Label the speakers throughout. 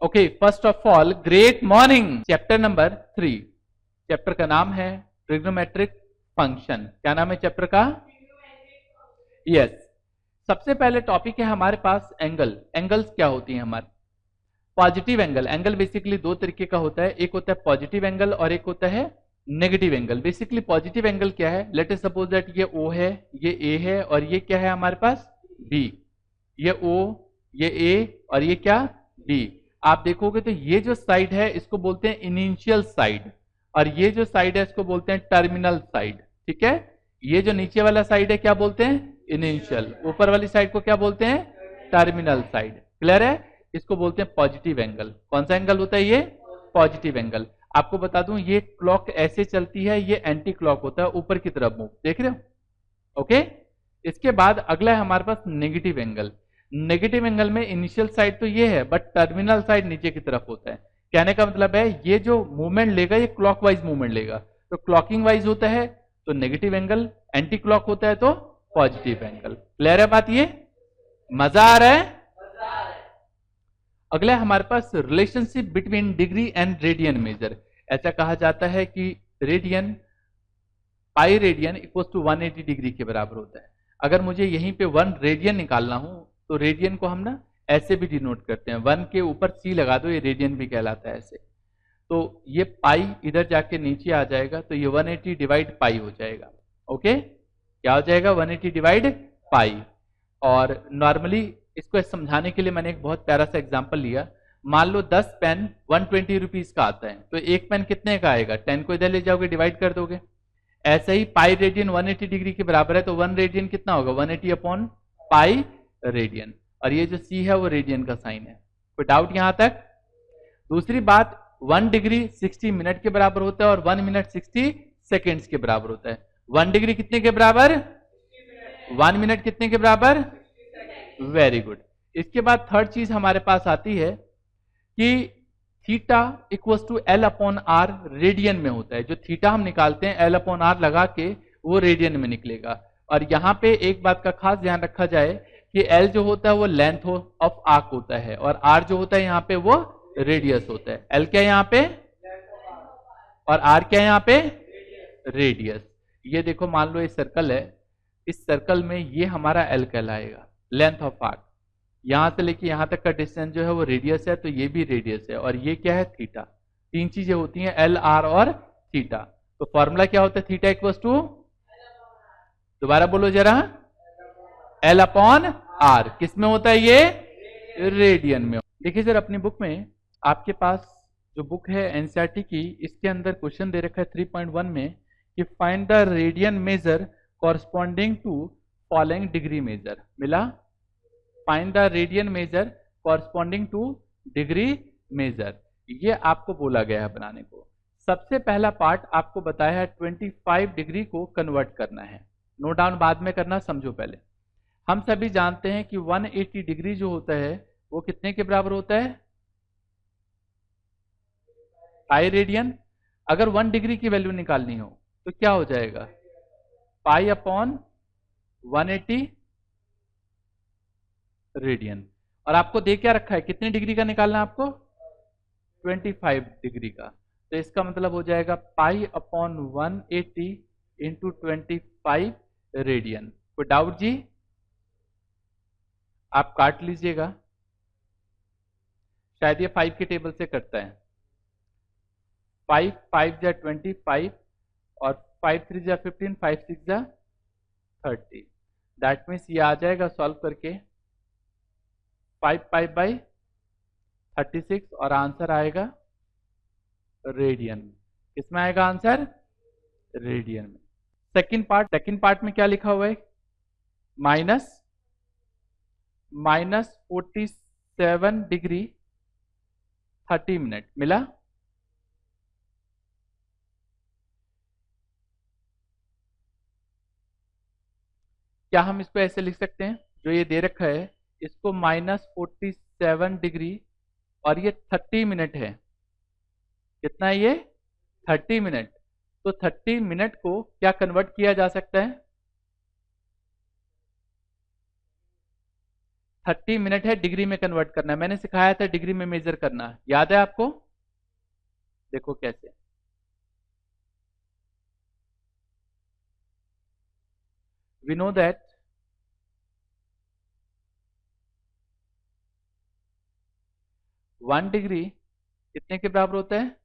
Speaker 1: Okay, first of all great morning. Chapter number 3, chapter का नाम है ट्रिग्नोमेट्रिक फंक्शन। क्या नाम है चैप्टर का? यस। सबसे पहले टॉपिक है हमारे पास एंगल। एंगल्स क्या होती हैं हमारे? Positive angle. एंगल बेसिकली दो तरीके का होता है, एक होता है पॉजिटिव एंगल और एक होता है negative angle. Basically positive angle क्या है? लेट अस सपोज दैट ये O है, ये A है और ये क्या है हमारे पास? B। ये O, ये A और ये क्या? B। आप देखोगे तो ये जो साइड है इसको बोलते हैं इनिशियल साइड और ये जो साइड है इसको बोलते हैं टर्मिनल साइड। ठीक है, ये जो नीचे वाला साइड है क्या बोलते हैं? इनिशियल। ऊपर वाली साइड को क्या बोलते हैं? Terminal side. क्लियर है? इसको बोलते हैं पॉजिटिव एंगल। कौन सा एंगल होता है ये? Positive angle. आपको बता दूं ये क्लॉक ऐसे चलती है, ये एंटी क्लॉक होता है, ऊपर की तरफ मूव। देख रहे हो? ओके। इसके बाद अगला है हमारे पास नेगेटिव एंगल। नेगेटिव एंगल में इनिशियल साइड तो ये है बट टर्मिनल साइड नीचे की तरफ होता है। कहने का मतलब है ये जो मूवमेंट लेगा ये क्लॉकवाइज मूवमेंट लेगा, तो क्लॉकिंग वाइज होता है तो नेगेटिव एंगल, एंटी क्लॉक होता है तो पॉजिटिव एंगल। क्लियर है बात? ये मजा आ रहा है? अगला हमारे पास relationship between degree and radian measure. ऐसा कहा जाता है कि radian, pi radian equal to 180 degree के बराबर होता है। अगर मुझे यहीं पे 1 रेडियन निकालना हो तो रेडियन को हम ना ऐसे भी डिनोट करते हैं, 1 के ऊपर C लगा दो, ये रेडियन भी कहलाता है ऐसे। तो ये पाई इधर जाके नीचे आ जाएगा तो ये 180 डिवाइड पाई हो जाएगा। ओके, क्या हो जाएगा? 180 डिवाइड पाई। और नॉर्मली इसको समझाने के लिए मैंने एक बहुत प्यारा सा एग्जांपल लिया। मान लो 10 पेन 120 रुपीज का आता है तो एक पेन कितने का आएगा? 10 को इधर ले जाओगे, डिवाइड कर दोगे। ऐसे ही पाई रेडियन 180 डिग्री के बराबर है तो 1 रेडियन कितना होगा? 180 अपॉन पाई रेडियन। और ये जो C है वो रेडियन का साइन है। कोई डाउट यहां तक? दूसरी बात, 1 डिग्री 60 मिनट के बराबर होता है और 1 मिनट 60 सेकेंड्स के बराबर होता है। 1 डिग्री कितने के बराबर? 1 मिनट कितने के बराबर? Very good. इसके बाद थर्ड चीज हमारे पास आती है कि theta equals to L upon R radian में होता है। जो थीटा हम निकालते हैं एल अपॉन आर लगा के वो रेडियन में निकलेगा। और यहाँ पे एक बात का खास ध्यान रखा जाए कि एल जो होता है वो लेंथ ऑफ आर्क होता है और आर जो होता है यहाँ पे वो रेडियस होता है। एल क्या है यहाँ पे और आर क्या है यहाँ पे? रेडियस। ये देखो मान लो ये सर्कल है, इस सर्कल में ये हमारा एल कहलाएगा, लेंथ ऑफ आर्क। यहां से लेके यहां तक का डिस्टेंस जो है वो रेडियस है तो ये भी रेडियस है और ये क्या है? थीटा। तीन चीजें होती हैं, एल, आर और थीटा। तो फॉर्मूला क्या होता है? थीटा इक्वल्स टू, दोबारा बोलो जरा, एल अपॉन आर। किस में होता है ये? रेडियन में। देखिए सर अपनी बुक में, आपके पास जो बुक है एनसीईआरटी की, इसके अंदर क्वेश्चन दे रखा है 3.1 में कि find the radian measure corresponding to following degree measure. मिला? Find the radian measure corresponding to degree measure, ये आपको बोला गया है बनाने को। सबसे पहला पार्ट आपको बताया है 25 डिग्री को कन्वर्ट करना है। नोट डाउन बाद में करना, समझो पहले। हम सभी जानते हैं कि 180 डिग्री जो होता है वो कितने के बराबर होता है? Pi radian. अगर 1 डिग्री की वैल्यू निकालनी हो तो क्या हो जाएगा? Pi upon 180 radian. और आपको दे क्या रखा है? कितने डिग्री का निकालना है आपको? 25 डिग्री का। तो इसका मतलब हो जाएगा पाई अपॉन 180 इंटू 25 रेडियन। कोई डाउट जी? आप काट लीजिएगा, शायद ये 5 के टेबल से कटता है। 5 5 जा 25 और 5 3 जा 15, 5 6 जा 30। दैट मीन्स ये आ जाएगा सॉल्व करके 5 5 बाई 36 और आंसर आएगा रेडियन। किसमें आएगा आंसर? रेडियन में। सेकंड पार्ट में क्या लिखा हुआ है? Minus 47 degree 30 minute. मिला? क्या हम इसको ऐसे लिख सकते हैं? जो ये दे रखा है इसको -47 डिग्री और ये 30 मिनट है। कितना है ये? 30 मिनट। तो 30 मिनट को क्या कन्वर्ट किया जा सकता है? 30 मिनट है, डिग्री में कन्वर्ट करना है। मैंने सिखाया था डिग्री में मेजर करना, याद है आपको? देखो कैसे। वी नो दैट 1 डिग्री कितने के बराबर होता है?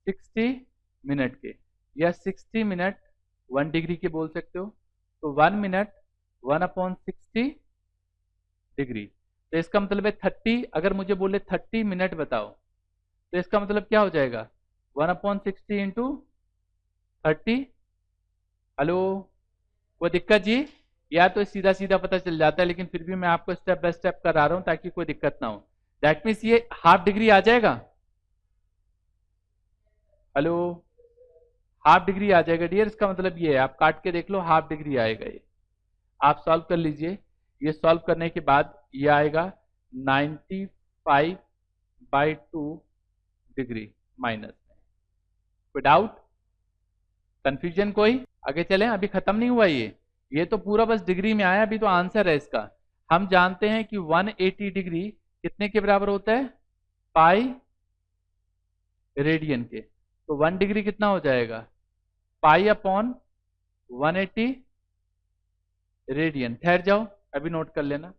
Speaker 1: 60 मिनट के, या 60 मिनट 1 डिग्री के बोल सकते हो। तो 1 मिनट 1/60 डिग्री। तो इसका मतलब है 30, अगर मुझे बोले 30 मिनट बताओ, तो इसका मतलब क्या हो जाएगा? 1/60 इंटू 30। हेलो, कोई दिक्कत जी? या तो सीधा सीधा पता चल जाता है, लेकिन फिर भी मैं आपको स्टेप बाय स्टेप करा रहा हूं ताकि कोई दिक्कत ना हो। दैट मीन्स ये हाफ डिग्री आ जाएगा। हेलो, हाफ डिग्री आ जाएगा डियर। इसका मतलब ये है, आप काट के देख लो, हाफ डिग्री आएगा ये। आप सॉल्व कर लीजिए। ये सॉल्व करने के बाद ये आएगा 95/2 डिग्री माइनस में। कोई डाउट, कंफ्यूजन कोई? आगे चलें, अभी खत्म नहीं हुआ ये तो पूरा बस डिग्री में आया, अभी तो आंसर है इसका। हम जानते हैं कि 180 डिग्री कितने के बराबर होता है? पाई रेडियन के। तो 1 डिग्री कितना हो जाएगा? Pi upon 180 radian. ठहर जाओ, अभी नोट कर लेना।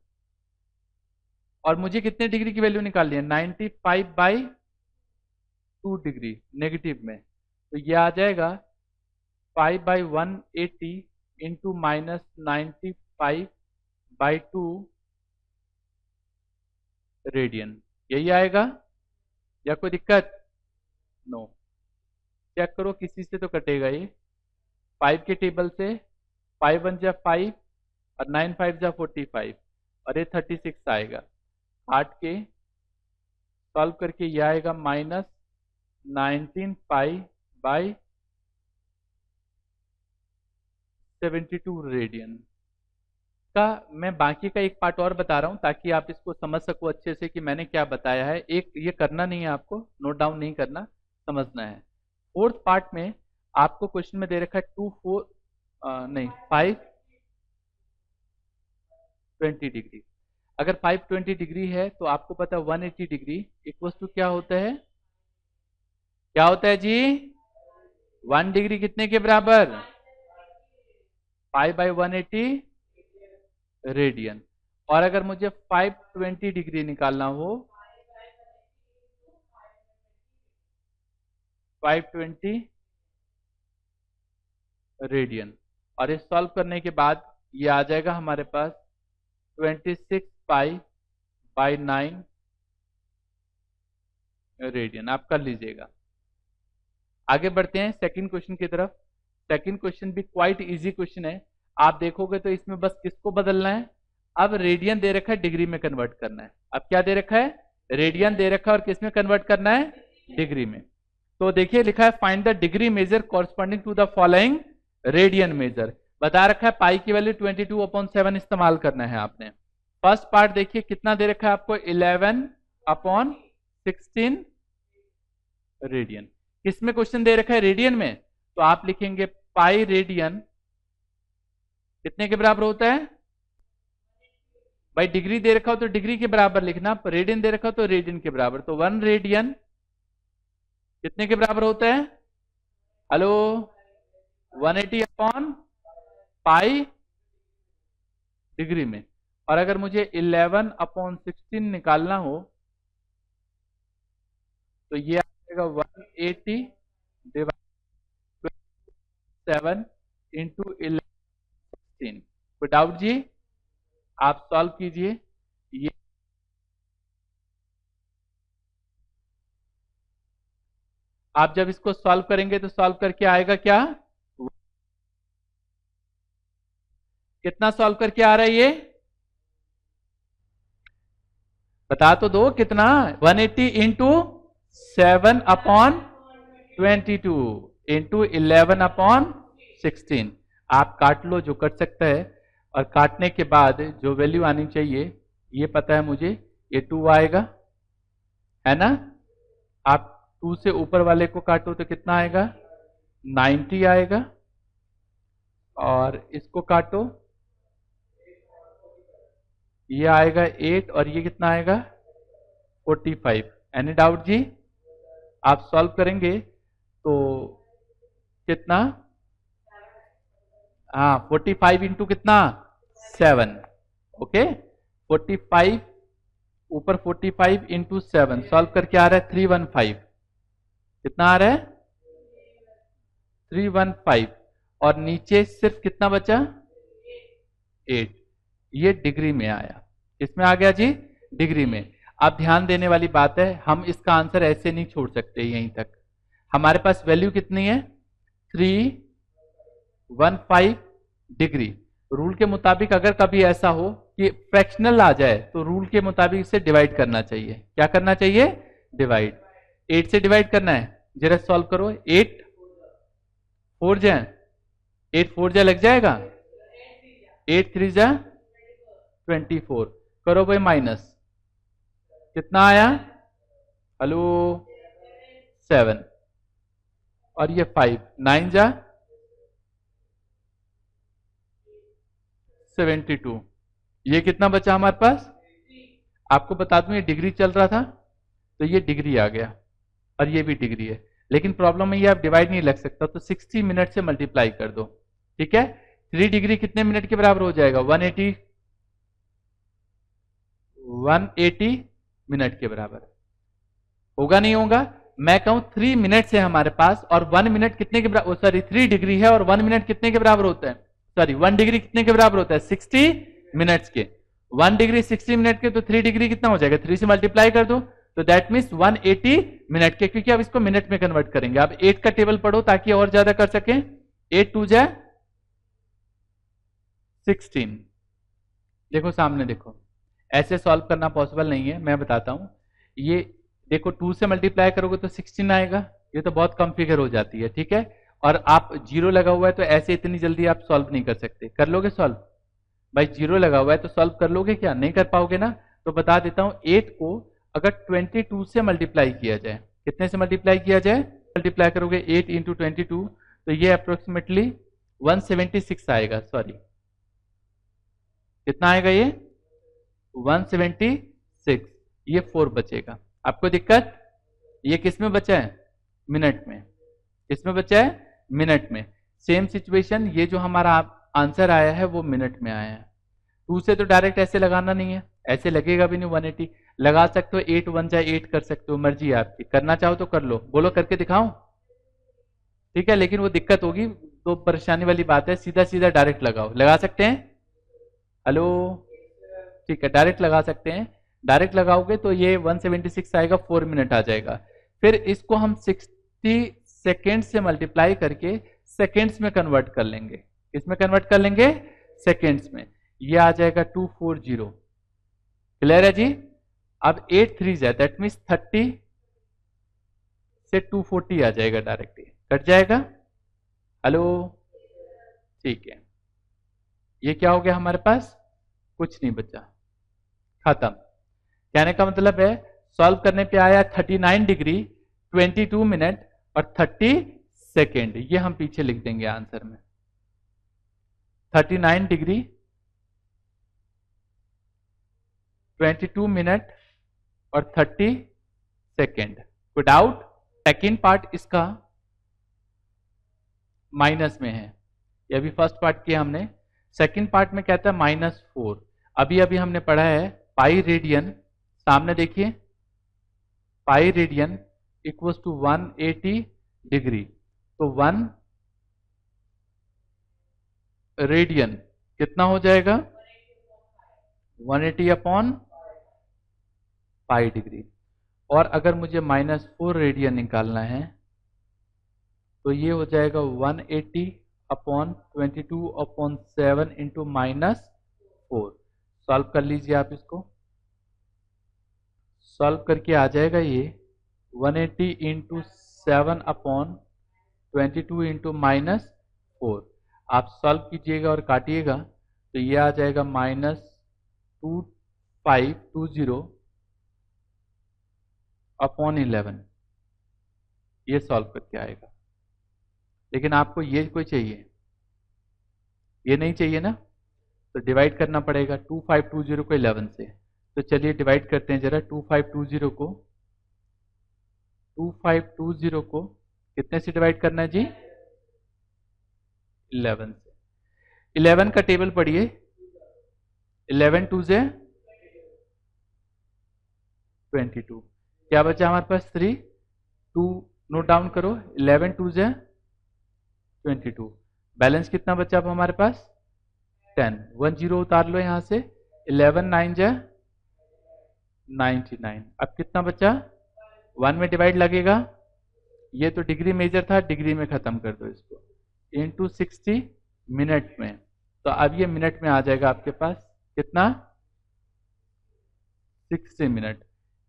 Speaker 1: और मुझे कितने डिग्री की वैल्यू निकालनी है? 95/2 डिग्री नेगेटिव में। तो ये आ जाएगा 5/180 इंटू माइनस 95/2 रेडियन। यही आएगा या कोई दिक्कत? नो। चेक करो, किसी से तो कटेगा ये। 5 के टेबल से 5 1 जा 5 और 9 5 जा 45 और ये 36 आएगा। 8 के सॉल्व करके ये आएगा माइनस 19π/72 रेडियन का। मैं बाकी का एक पार्ट और बता रहा हूं ताकि आप इसको समझ सको अच्छे से कि मैंने क्या बताया है। एक ये करना नहीं है, आपको नोट डाउन नहीं करना, समझना है। फोर्थ पार्ट में आपको क्वेश्चन में दे रखा है 520 डिग्री। अगर 520 डिग्री है तो आपको पता है 180 डिग्री इक्वल टू क्या होता है? क्या होता है जी? 1 डिग्री कितने के बराबर? π/180 रेडियन। और अगर मुझे 520 डिग्री निकालना हो, 520 रेडियन, और इस सॉल्व करने के बाद ये आ जाएगा हमारे पास 26π/9 रेडियन। आप कर लीजिएगा। आगे बढ़ते हैं सेकंड क्वेश्चन की तरफ। सेकंड क्वेश्चन भी क्वाइट इजी क्वेश्चन है। आप देखोगे तो इसमें बस किसको बदलना है? अब रेडियन दे रखा है, डिग्री में कन्वर्ट करना है। अब क्या दे रखा है? रेडियन दे रखा है, और किस में कन्वर्ट करना है? डिग्री में। तो देखिए लिखा है find the degree measure corresponding to the following radian measure. बता रखा है पाई की वैल्यू 22/7 इस्तेमाल करना है आपने। फर्स्ट पार्ट देखिए कितना दे रखा है आपको? 11/16 रेडियन। किसमें क्वेश्चन दे रखा है? रेडियन में। तो आप लिखेंगे पाई रेडियन कितने के बराबर होता है? भाई डिग्री दे रखा हो तो डिग्री के बराबर लिखना, रेडियन दे रखा हो तो रेडियन के बराबर। तो 1 रेडियन कितने के बराबर होता है? हेलो, 180/पाई डिग्री में। और अगर मुझे 11/16 निकालना हो तो ये आ जाएगा 180/7 इंटू 11/16। कोई डाउट जी? आप सॉल्व कीजिए। ये आप जब इसको सॉल्व करेंगे तो सॉल्व करके आएगा क्या? कितना सॉल्व करके आ रहा है ये? बता तो दो कितना? 180 इंटू 7/22 इंटू 11/16। आप काट लो जो कट सकता है, और काटने के बाद जो वैल्यू आनी चाहिए ये पता है मुझे, ये 2 आएगा, है ना? आप 2 से ऊपर वाले को काटो तो कितना आएगा? 90 आएगा। और इसको काटो ये आएगा 8 और ये कितना आएगा 45। एनी डाउट जी? आप सॉल्व करेंगे तो कितना, हाँ 45 इंटू कितना 7, ओके 45 ऊपर 45 इंटू 7 सॉल्व करके आ रहा है 315। कितना आ रहा है 315 और नीचे सिर्फ कितना बचा 8। ये डिग्री में आया। किसमें आ गया जी? डिग्री में। अब ध्यान देने वाली बात है, हम इसका आंसर ऐसे नहीं छोड़ सकते यहीं तक। हमारे पास वैल्यू कितनी है 315 डिग्री। रूल के मुताबिक अगर कभी ऐसा हो कि फ्रैक्शनल आ जाए तो रूल के मुताबिक इसे डिवाइड करना चाहिए। क्या करना चाहिए? डिवाइड। 8 से डिवाइड करना है। जरा सॉल्व करो। 8 4 जा 8 4 जा लग जाएगा, 8 3 जा 24। करो भाई माइनस, कितना आया? हेलो 7 और ये 5 9 जा 72। ये कितना बचा हमारे पास? आपको बता दूं ये डिग्री चल रहा था तो ये डिग्री आ गया और ये भी डिग्री है, लेकिन प्रॉब्लम में ये आप डिवाइड नहीं लग सकता तो 60 मिनट से मल्टीप्लाई कर दो। ठीक है, 3 डिग्री कितने मिनट के बराबर हो जाएगा? 180 मिनट के बराबर। होगा नहीं होगा? मैं कहूं 3 मिनट से हमारे पास, और 1 मिनट कितने के बराबर, सॉरी 3 डिग्री है और 1 मिनट कितने के बराबर होता है? सॉरी 1 डिग्री कितने के बराबर होता है? 60 मिनट्स के। 1 डिग्री 60 मिनट के, तो 3 डिग्री कितना हो जाएगा? 3 से मल्टीप्लाई कर दो तो दैट मीन्स 180 मिनट के, क्योंकि अब इसको मिनट में कन्वर्ट करेंगे। अब 8 का टेबल पढ़ो ताकि और ज्यादा कर सकें। 8 2 जा 16। देखो सामने देखो, ऐसे सॉल्व करना पॉसिबल नहीं है, मैं बताता हूं। ये देखो 2 से मल्टीप्लाई करोगे तो 16 आएगा, ये तो बहुत कम फिगर हो जाती है। ठीक है, और आप जीरो लगा हुआ है तो ऐसे इतनी जल्दी आप सॉल्व नहीं कर सकते। कर लोगे सॉल्व? भाई जीरो लगा हुआ है तो सॉल्व कर लोगे क्या? नहीं कर पाओगे ना। तो बता देता हूं, 8 को अगर 22 से मल्टीप्लाई किया जाए, कितने से मल्टीप्लाई किया जाए? मल्टीप्लाई करोगे 8 इंटू 22 तो ये अप्रोक्सीमेटली 176 आएगा। सॉरी कितना आएगा ये? 176। ये 4 बचेगा। आपको दिक्कत? ये किस में बचा है? मिनट में। किस में बचा है? मिनट में। सेम सिचुएशन, ये जो हमारा आंसर आया है वो मिनट में आया है। 2 से तो डायरेक्ट ऐसे लगाना नहीं है, ऐसे लगेगा भी नहीं। 180 लगा सकते हो, 8 1 जा 8 कर सकते हो, मर्जी है आपकी। करना चाहो तो कर लो। बोलो करके दिखाऊं? ठीक है, लेकिन वो दिक्कत होगी तो परेशानी वाली बात है। सीधा सीधा डायरेक्ट लगाओ। लगा सकते हैं? हेलो, ठीक है डायरेक्ट लगा सकते हैं। डायरेक्ट लगाओगे तो ये 176 आएगा, 4 मिनट आ जाएगा। फिर इसको हम 60 सेकेंड से मल्टीप्लाई करके सेकेंड्स में कन्वर्ट कर लेंगे। किसमें कन्वर्ट कर लेंगे? सेकेंड्स में। ये आ जाएगा 240। क्लियर है जी? अब 8 3 जाए दैट मीन्स 30 से 240 आ जाएगा, डायरेक्ट कट जाएगा। हेलो, ठीक है। ये क्या हो गया हमारे पास? कुछ नहीं बचा, खत्म। कहने का मतलब है सॉल्व करने पे आया 39 डिग्री 22 मिनट और 30 सेकेंड। ये हम पीछे लिख देंगे आंसर में। 39 डिग्री 22 मिनट और 30 सेकेंड। कोई डाउट? सेकेंड पार्ट इसका माइनस में है। ये अभी फर्स्ट पार्ट किया हमने। सेकेंड पार्ट में कहता है -4। अभी अभी हमने पढ़ा है पाई रेडियन, सामने देखिए, pi radian equals to 180 degree. तो 1 रेडियन कितना हो जाएगा? 180 अपॉन पाई डिग्री। और अगर मुझे -4 रेडियन निकालना है तो ये हो जाएगा 180 अपॉन 22 अपॉन 7 इंटू -4। सॉल्व कर लीजिए आप इसको। सॉल्व करके आ जाएगा ये 180 इंटू 7 अपॉन 22 इंटू -4। आप सॉल्व कीजिएगा और काटिएगा तो ये आ जाएगा -2520 अपॉन 11। ये सॉल्व करके आएगा। लेकिन आपको ये कोई चाहिए, ये नहीं चाहिए ना? तो डिवाइड करना पड़ेगा 2520 को 11 से। तो चलिए डिवाइड करते हैं जरा 2520 को कितने से डिवाइड करना है जी? 11 से। 11 का टेबल पढ़िए। 11 2 से 22। क्या बचा हमारे पास? 3 2 नोट डाउन करो। 11 2 से 22। बैलेंस कितना बचा अब हमारे पास? 10। 1 0 उतार लो यहां से। 11 9 जा 99। अब कितना बचा? 1 में डिवाइड लगेगा। ये तो डिग्री मेजर था, डिग्री में खत्म कर दो इसको। इनटू 60 मिनट में। तो अब ये मिनट में आ जाएगा आपके पास कितना? 60 मिनट।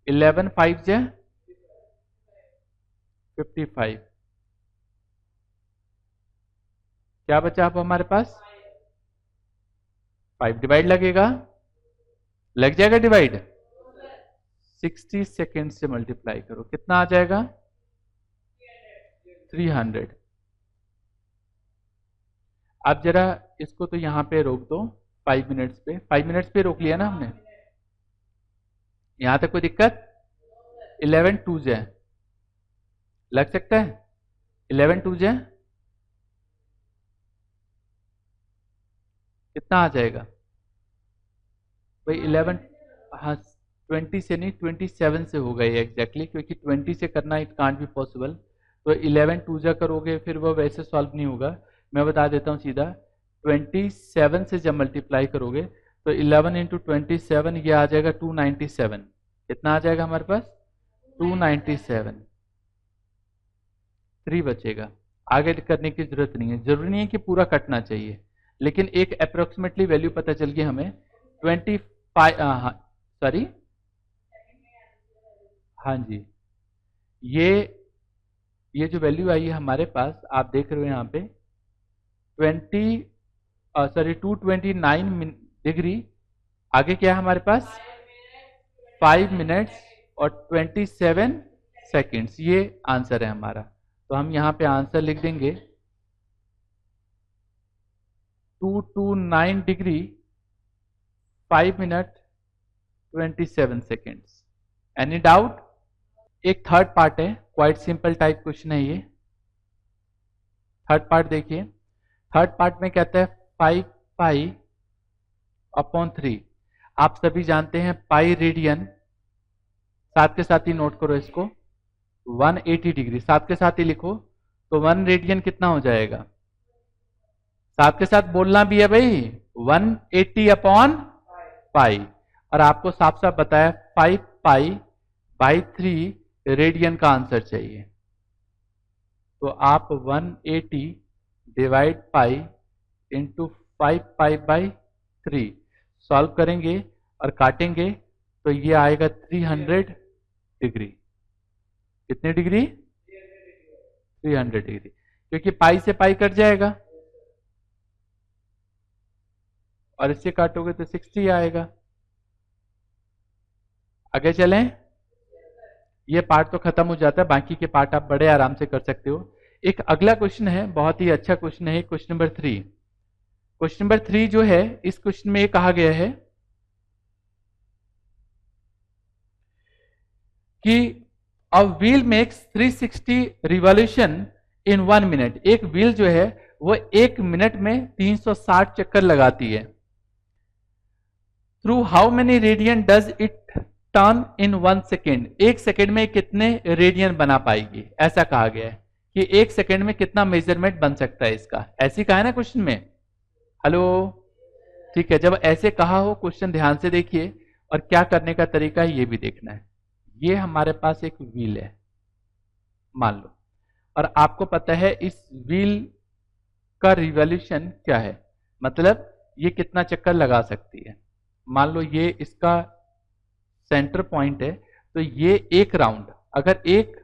Speaker 1: 11 5 जा 55। क्या बचा अब हमारे पास? 5 डिवाइड लगेगा, लग जाएगा डिवाइड। 60 सेकेंड से मल्टीप्लाई करो, कितना आ जाएगा? 300। अब जरा इसको तो यहां पे रोक दो 5 मिनट्स पे। 5 मिनट्स पे रोक लिया ना हमने, यहां तक कोई दिक्कत? 11 2 जाए लग सकता है? 11 2 जाए कितना आ जाएगा भाई? 11, हाँ 20 से नहीं 27 से होगा ये एग्जैक्टली, क्योंकि 20 से करना इट कांट बी पॉसिबल। तो 11 2 जा करोगे फिर वो वैसे सॉल्व नहीं होगा। मैं बता देता हूँ सीधा, 27 से जब मल्टीप्लाई करोगे तो 11 इंटू 27 ये आ जाएगा 297। कितना आ जाएगा हमारे पास? 297। 3 बचेगा। आगे करने की जरूरत नहीं है, जरूरी नहीं है कि पूरा कटना चाहिए, लेकिन एक अप्रोक्सीमेटली वैल्यू पता चल गई हमें 25। सॉरी, हाँ जी, ये जो वैल्यू आई है हमारे पास आप देख रहे हो यहाँ पे 229 डिग्री। आगे क्या है हमारे पास? 5 मिनट्स और 27 सेकेंड्स। ये आंसर है हमारा। तो हम यहाँ पे आंसर लिख देंगे 229 degree 5 minute 27 seconds. Any doubt? एक थर्ड पार्ट है, क्वाइट सिंपल टाइप क्वेश्चन है ये। थर्ड पार्ट देखिए। थर्ड पार्ट में कहता है 5 पाई अपॉन 3। आप सभी जानते हैं पाई रेडियन, साथ के साथ ही नोट करो इसको, 180 डिग्री साथ के साथ ही लिखो। तो 1 रेडियन कितना हो जाएगा? साथ के साथ बोलना भी है भाई, 180 अपॉन पाई। और आपको साफ साफ बताया 5 पाई बाई 3 रेडियन का आंसर चाहिए। तो आप 180 divide pi into 5 pi by 3 solve करेंगे और काटेंगे तो ये आएगा 300 डिग्री। कितने डिग्री? 300 डिग्री, क्योंकि पाई से पाई कट जाएगा और इससे काटोगे तो 60 आएगा। आगे चलें। ये पार्ट तो खत्म हो जाता है, बाकी के पार्ट आप बड़े आराम से कर सकते हो। एक अगला क्वेश्चन है, बहुत ही अच्छा क्वेश्चन है, क्वेश्चन नंबर 3। क्वेश्चन नंबर 3 जो है, इस क्वेश्चन में ये कहा गया है कि a wheel makes 360 revolution in 1 minute. एक व्हील जो है वो 1 मिनट में 360 चक्कर लगाती है। Through how many radian does it turn in 1 second. 1 second में कितने रेडियन बना पाएगी, ऐसा कहा गया है कि 1 सेकेंड में कितना मेजरमेंट बन सकता है इसका। ऐसी कहा है ना क्वेश्चन में। हेलो, ठीक है। जब ऐसे कहा हो क्वेश्चन ध्यान से देखिए और क्या करने का तरीका है ये भी देखना है। ये हमारे पास एक व्हील है मान लो, और आपको पता है इस व्हील का रिवॉल्यूशन क्या है, मतलब ये कितना चक्कर लगा सकती है। मान लो ये इसका सेंटर पॉइंट है, तो ये एक राउंड, अगर एक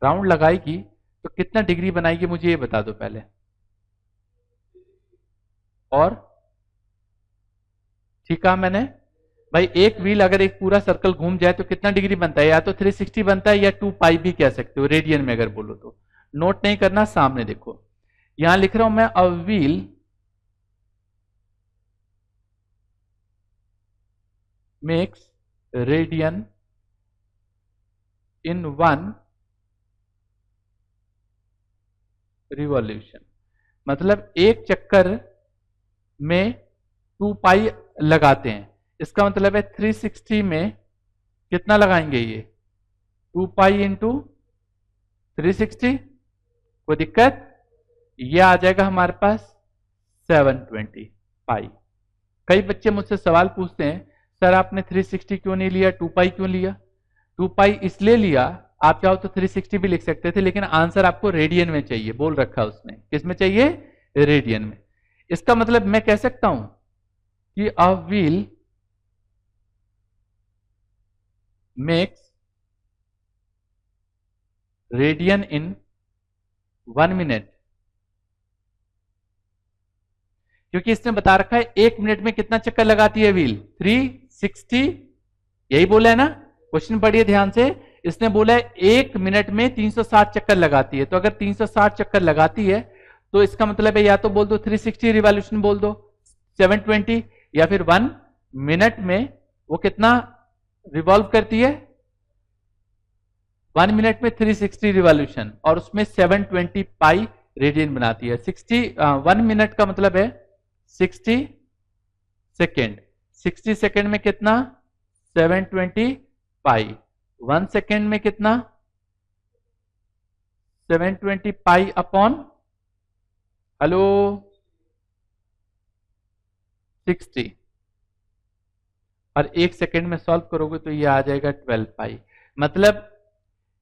Speaker 1: राउंड लगाएगी तो कितना डिग्री बनाएगी मुझे ये बता दो पहले। और ठीक है मैंने भाई, एक व्हील अगर एक पूरा सर्कल घूम जाए तो कितना डिग्री बनता है? या तो 360 बनता है या 2 पाई भी कह सकते हो रेडियन में अगर बोलो तो। नोट नहीं करना, सामने देखो। यहां लिख रहा हूं मैं a wheel makes radian in 1 revolution, मतलब एक चक्कर में 2 पाई लगाते हैं। इसका मतलब है 360 में कितना लगाएंगे ये 2 पाई इंटू 360, कोई दिक्कत? ये आ जाएगा हमारे पास 720 पाई। कई बच्चे मुझसे सवाल पूछते हैं, सर आपने 360 क्यों नहीं लिया, 2 पाई क्यों लिया? 2 पाई इसलिए लिया, आप चाहो तो 360 भी लिख सकते थे, लेकिन आंसर आपको रेडियन में चाहिए, बोल रखा उसने। किस में चाहिए? रेडियन में। इसका मतलब मैं कह सकता हूं कि a wheel makes radian in 1 minute, क्योंकि इसने बता रखा है 1 मिनट में कितना चक्कर लगाती है व्हील, 360। यही बोला है ना, क्वेश्चन पढ़िए ध्यान से। इसने बोला है 1 मिनट में 360 चक्कर लगाती है, तो अगर 360 चक्कर लगाती है तो इसका मतलब है या तो बोल दो 360 रिवॉल्यूशन बोल दो 720, या फिर 1 मिनट में वो कितना रिवॉल्व करती है, 1 मिनट में 360 रिवॉल्यूशन, और उसमें 720 पाई रेडियन बनाती है। 1 मिनट का मतलब है 60 सेकेंड, 60 सेकेंड में कितना 720 पाई, 1 सेकेंड में कितना 720 पाई अपॉन, हेलो, 60, और 1 सेकेंड में सॉल्व करोगे तो ये आ जाएगा 12 पाई। मतलब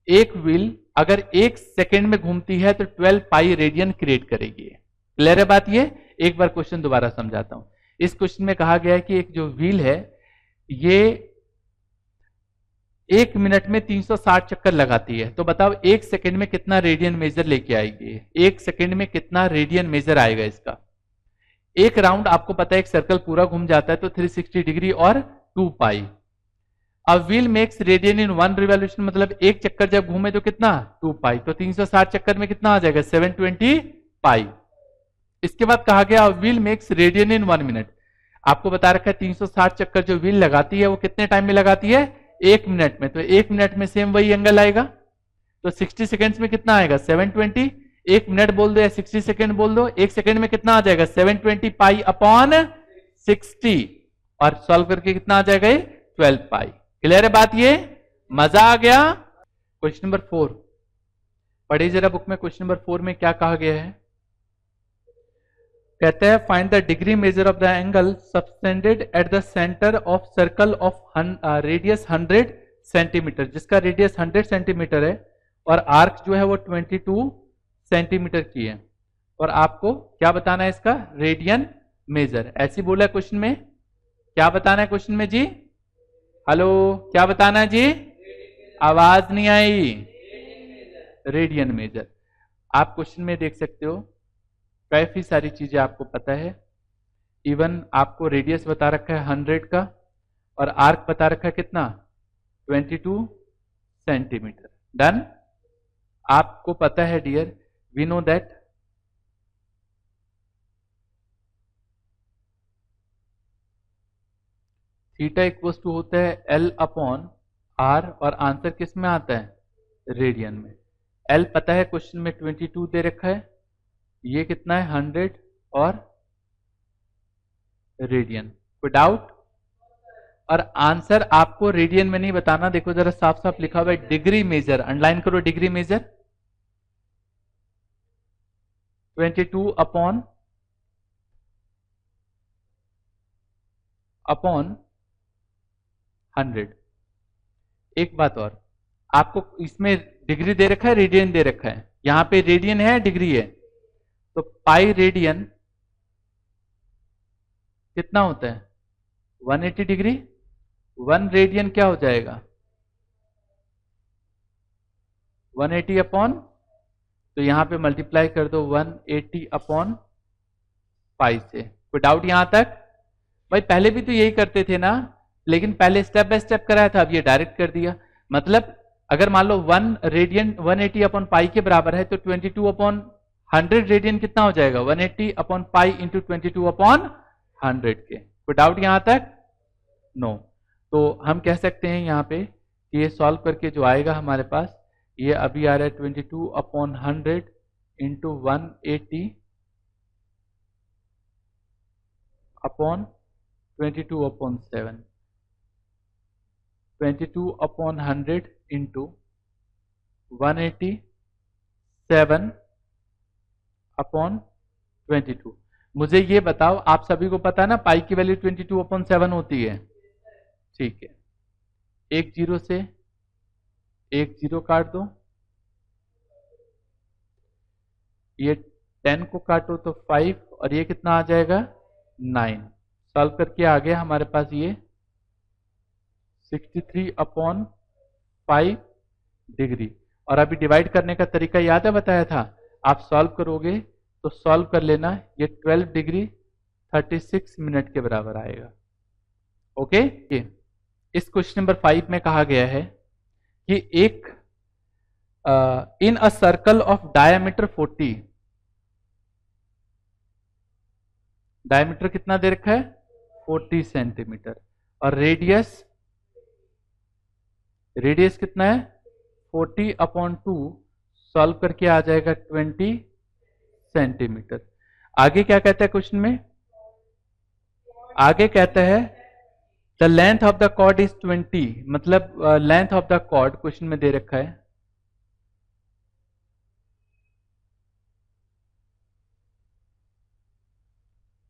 Speaker 1: एक व्हील अगर 1 सेकेंड में घूमती है तो 12 पाई रेडियन क्रिएट करेगी। क्लियर है बात? ये एक बार क्वेश्चन दोबारा समझाता हूं। इस क्वेश्चन में कहा गया है कि एक जो व्हील है ये 1 मिनट में 360 चक्कर लगाती है, तो बताओ 1 सेकेंड में कितना रेडियन मेजर लेके आएगी, 1 सेकेंड में कितना रेडियन मेजर आएगा इसका। एक राउंड आपको पता है एक सर्कल पूरा घूम जाता है तो 360 डिग्री और 2 पाई। अब व्हील मेक्स रेडियन इन 1 रिवॉल्यूशन, मतलब एक चक्कर जब घूमे तो कितना 2 पाई, तो 360 चक्कर में कितना आ जाएगा 720 पाई। इसके बाद कहा गया व्हील मेक्स रेडियन इन 1 मिनट। आपको बता रखा है 360 चक्कर जो व्हील लगाती है वो कितने टाइम में लगाती है, 1 मिनट में, तो 1 मिनट में सेम वही एंगल आएगा, तो 60 सेकेंड्स में कितना आएगा 720, 1 मिनट बोल दो या 60 सेकेंड बोल दो, 1 सेकेंड में कितना आ जाएगा 720 पाई अपॉन 60, और सॉल्व करके कितना आ जाएगा 12 पाई। क्लियर है बात? ये मजा आ गया। क्वेश्चन नंबर 4 पढ़िए जरा बुक में। क्वेश्चन नंबर 4 में क्या कहा गया है? कहते हैं find the degree measure of the angle subtended at the centre of circle of radius 100 centimetre, जिसका रेडियस 100 सेंटीमीटर है और आर्क जो है वो 22 सेंटीमीटर की है, और आपको क्या बताना है इसका रेडियन मेजर। ऐसी बोला है क्वेश्चन में। क्या बताना है क्वेश्चन में जी? हेलो, क्या बताना है जी? आवाज नहीं आई। Radian measure. आप क्वेश्चन में देख सकते हो काफी सारी चीजें आपको पता है। इवन आपको रेडियस बता रखा है 100 का और आर्क बता रखा है कितना 22 सेंटीमीटर। डन। आपको पता है dear, we know that theta equals to होता है L अपॉन R, और आंसर किस में आता है रेडियन में। L पता है क्वेश्चन में 22 दे रखा है, ये कितना है 100 और रेडियन। कोई डाउट? और आंसर आपको रेडियन में नहीं बताना, देखो जरा साफ साफ लिखा हुआ है डिग्री मेजर, अंडरलाइन करो डिग्री मेजर। 22 अपॉन 100। एक बात और, आपको इसमें डिग्री दे रखा है रेडियन दे रखा है, यहां पे रेडियन है डिग्री है, तो पाई रेडियन कितना होता है 180 डिग्री। 1 रेडियन क्या हो जाएगा 180 अपॉन, तो यहां पे मल्टीप्लाई कर दो 180 अपॉन पाई से। कोई डाउट यहां तक? भाई पहले भी तो यही करते थे ना, लेकिन पहले स्टेप बाय स्टेप कराया था, अब ये डायरेक्ट कर दिया। मतलब अगर मान लो 1 रेडियन 180 अपॉन पाई के बराबर है तो 22 अपॉन 100 रेडियन कितना हो जाएगा 180 अपॉन पाई इंटू 22 अपॉन 100 के। कोई डाउट यहां तक? नो। तो हम कह सकते हैं यहाँ पे कि ये सॉल्व करके जो आएगा हमारे पास, ये अभी आ रहा है 22/100 इंटू 180/22/7, 22/100 इंटू 187/22। मुझे ये बताओ, आप सभी को पता है ना पाई की वैल्यू 22/7 होती है। ठीक है, एक जीरो से एक जीरो काट दो, ये 10 को काटो तो 5, और ये कितना आ जाएगा 9। सॉल्व करके आ गया हमारे पास ये 63/5 डिग्री। और अभी डिवाइड करने का तरीका याद है, बताया था, आप सॉल्व करोगे तो सॉल्व कर लेना, ये 12 डिग्री 36 मिनट के बराबर आएगा। ओके, इस क्वेश्चन नंबर 5 में कहा गया है कि एक in a circle of diameter 40, diameter कितना दे रखा है 40 सेंटीमीटर, और रेडियस कितना है 40/2, सॉल्व करके आ जाएगा 20 सेंटीमीटर। आगे क्या कहता है क्वेश्चन में, आगे कहता है the length of the chord is 20, मतलब length of the chord question में दे रखा है,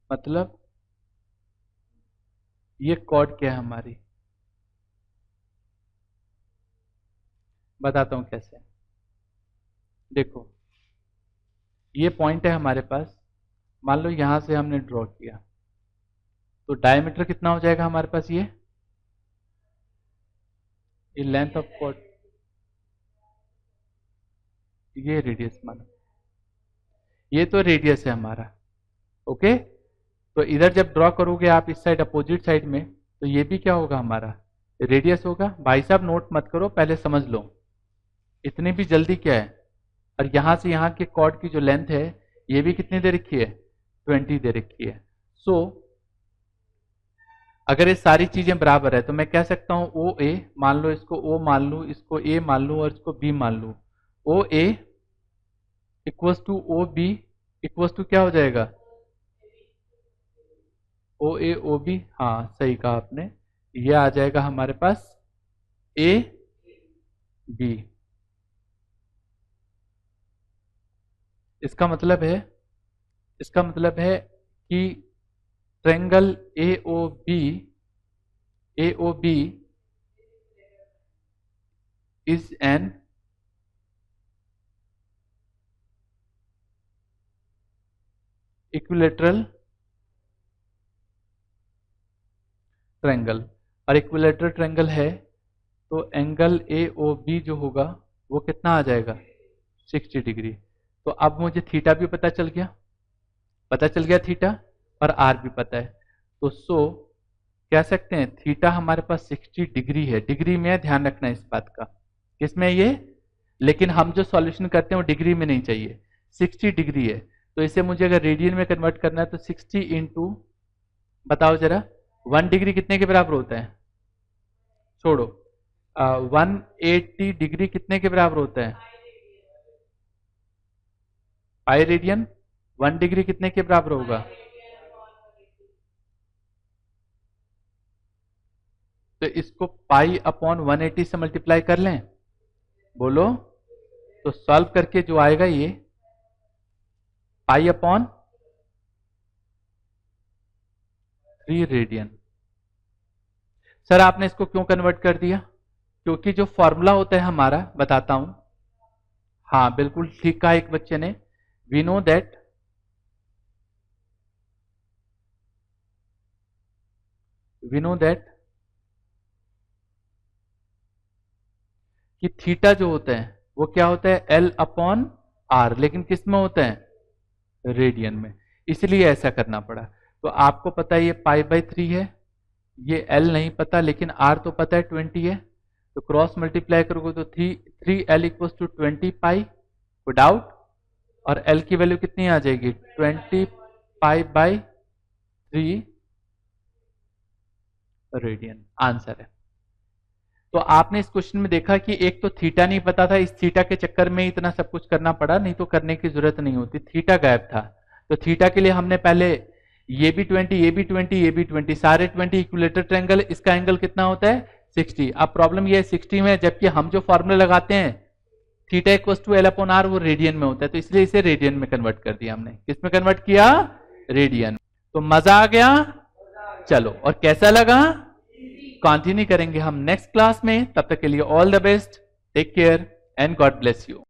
Speaker 1: मतलब ये कॉर्ड क्या है हमारी, बताता हूं कैसे। देखो ये पॉइंट है हमारे पास, मान लो यहां से हमने ड्रॉ किया, तो डायमीटर कितना हो जाएगा हमारे पास, ये लेंथ ऑफ कॉर्ड, ये रेडियस मानो, ये तो रेडियस है हमारा। ओके, तो इधर जब ड्रॉ करोगे आप इस साइड अपोजिट साइड में, तो ये भी क्या होगा हमारा रेडियस होगा। भाई साहब नोट मत करो, पहले समझ लो, इतनी भी जल्दी क्या है। और यहां से यहां के कॉर्ड की जो लेंथ है, ये भी कितनी दे रखी है 20 दे रखी है। सो अगर ये सारी चीजें बराबर है तो मैं कह सकता हूं ओ ए, मान लो इसको ओ मान लू, इसको ए मान लू, और इसको बी मान लू, O A equals to O B equals to क्या हो जाएगा ओ ए ओ बी। हाँ सही कहा आपने, ये आ जाएगा हमारे पास ए बी। इसका मतलब है कि triangle A O B is an equilateral triangle, और इक्विलेटरल ट्रायंगल है तो एंगल ए ओ बी जो होगा वो कितना आ जाएगा 60 डिग्री। तो अब मुझे थीटा भी पता चल गया थीटा, और आर भी पता है, तो सो कह सकते हैं थीटा हमारे पास 60 डिग्री है। डिग्री में है, ध्यान रखना इस बात का, किसमें ये, लेकिन हम जो सॉल्यूशन करते हैं वो डिग्री में नहीं चाहिए, 60 डिग्री है। तो इसे मुझे अगर रेडियन में कन्वर्ट करना है तो 60 इंटू, बताओ जरा 1 डिग्री कितने के बराबर होता है, छोड़ो 180 डिग्री कितने के बराबर होता है, पाई रेडियन। 1 डिग्री कितने के बराबर होगा, तो इसको पाई अपॉन 180 से मल्टीप्लाई कर लें, बोलो, तो सॉल्व करके जो आएगा ये पाई अपॉन 3 रेडियन। सर आपने इसको क्यों कन्वर्ट कर दिया, क्योंकि जो फॉर्मूला होता है हमारा, बताता हूं, हाँ बिल्कुल ठीक कहा एक बच्चे ने, वी नो दैट कि थीटा जो होता है वो क्या होता है एल अपॉन आर, लेकिन किस में होता है रेडियन में, इसलिए ऐसा करना पड़ा। तो आपको पता है ये पाई/3 है, ये एल नहीं पता लेकिन आर तो पता है 20 है, तो क्रॉस मल्टीप्लाई करोगे तो 3L equals to 20 pi without, और L की वैल्यू कितनी आ जाएगी 20 पाई/3 रेडियन आंसर है। तो आपने इस क्वेश्चन में देखा कि एक तो थीटा नहीं पता था, इस थीटा के चक्कर में इतना सब कुछ करना पड़ा, नहीं तो करने की जरूरत नहीं होती, थीटा गायब था। तो थीटा के लिए हमने पहले ये भी 20, ये भी 20, ये भी 20, सारे 20 इक्विलेटर ट्रायंगल, इसका एंगल कितना होता है 60। अब प्रॉब्लम ये है 60 में, जबकि हम जो फॉर्मूला लगाते हैं theta equals to L upon R वो रेडियन में होता है, तो इसलिए इसे रेडियन में कन्वर्ट कर दिया हमने। किस में कन्वर्ट किया? रेडियन। तो मजा आ गया? चलो, और कैसा लगा? कंटिन्यू करेंगे हम नेक्स्ट क्लास में। तब तक के लिए all the best, take care and God bless you.